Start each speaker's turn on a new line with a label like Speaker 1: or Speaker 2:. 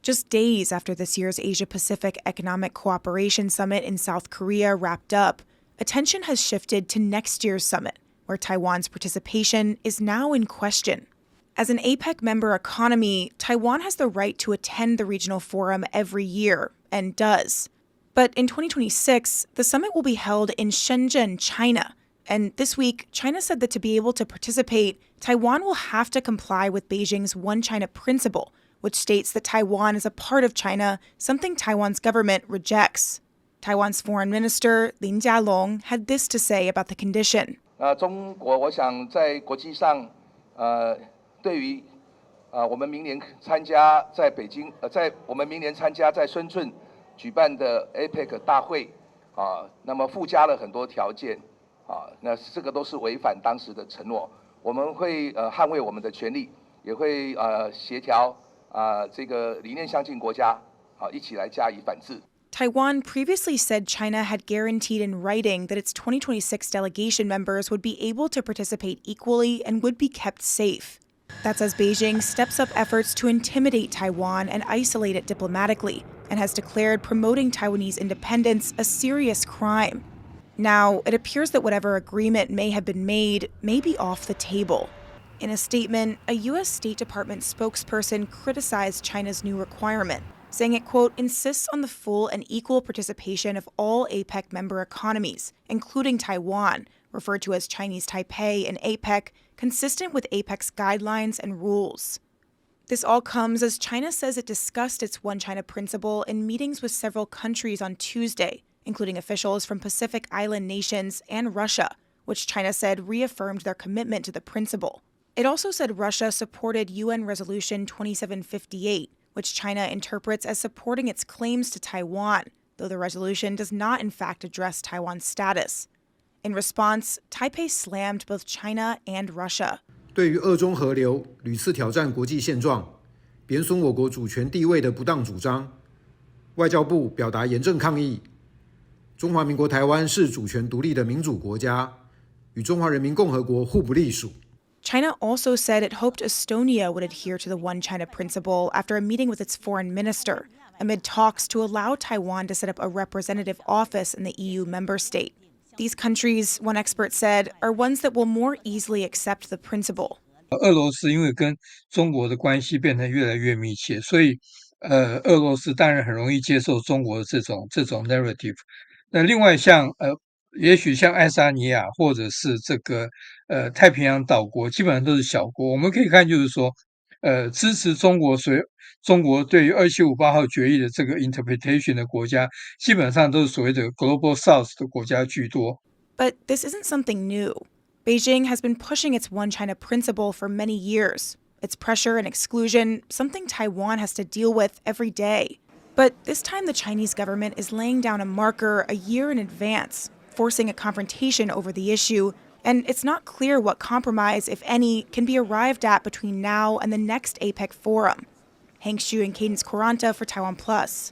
Speaker 1: Just days after this year's Asia-Pacific Economic Cooperation Summit in South Korea wrapped up, attention has shifted to next year's summit, where Taiwan's participation is now in question. As an APEC member economy, Taiwan has the right to attend the regional forum every year, and does. But in 2026, the summit will be held in Shenzhen, China. And this week, China said that to be able to participate, Taiwan will have to comply with Beijing's One China principle, which states that Taiwan is a part of China, something Taiwan's government rejects. Taiwan's foreign minister, Lin Jialong, had this to say about the condition.
Speaker 2: 中国我想在国际上对于我们明年参加在北京在我们明年参加在深圳举办的 APEC 大会那么附加了很多条件那这个都是违反当时的承诺我们会捍卫我们的权利也会协调这个理念相近国家一起来加以反制
Speaker 1: Taiwan previously said China had guaranteed in writing that its 2026 delegation members would be able to participate equally and would be kept safe. That's as Beijing steps up efforts to intimidate Taiwan and isolate it diplomatically, and has declared promoting Taiwanese independence a serious crime. Now, it appears that whatever agreement may have been made may be off the table. In a statement, a U.S. State Department spokesperson criticized China's new requirement, saying it, quote, insists on the full and equal participation of all APEC member economies, including Taiwan, referred to as Chinese Taipei and APEC, consistent with APEC's guidelines and rules. This all comes as China says it discussed its One China principle in meetings with several countries on Tuesday, including officials from Pacific Island nations and Russia, which China said reaffirmed their commitment to the principle. It also said Russia supported UN Resolution 2758, which China interprets as supporting its claims to Taiwan, though the resolution does not in fact address Taiwan's status. In response, Taipei slammed both China and Russia.
Speaker 3: 对于俄中合流屡次挑战国际现状，贬损我国主权地位的不当主张，外交部表达严正抗议。中华民国台湾是主权独立的民主国家，与中华人民共和国互不隶属。
Speaker 1: China also said it hoped Estonia would adhere to the One China principle after a meeting with its foreign minister, amid talks to allow Taiwan to set up a representative office in the EU member state. These countries, one expert said, are ones that will more easily accept the principle.
Speaker 4: 俄罗斯因为跟中国的关系变得越来越密切，所以俄罗斯当然很容易接受中国的这种 narrative。那另外像也许像爱沙尼亚或者是这个太平洋岛国，基本上都是小国。我们可以看就是说，支持中国对于2758号决议的这个 interpretation 的国家，基本上都是所谓的 Global South 的国家居多。
Speaker 1: But this isn't something new. Beijing has been pushing its One China principle for many years. Its pressure and exclusion, something Taiwan has to deal with every day. But this time the Chinese government is laying down a marker a year in advance, forcing a confrontation over the issue, and it's not clear what compromise, if any, can be arrived at between now and the next APEC forum. Hank Xu and Cadence Quaranta for TaiwanPlus.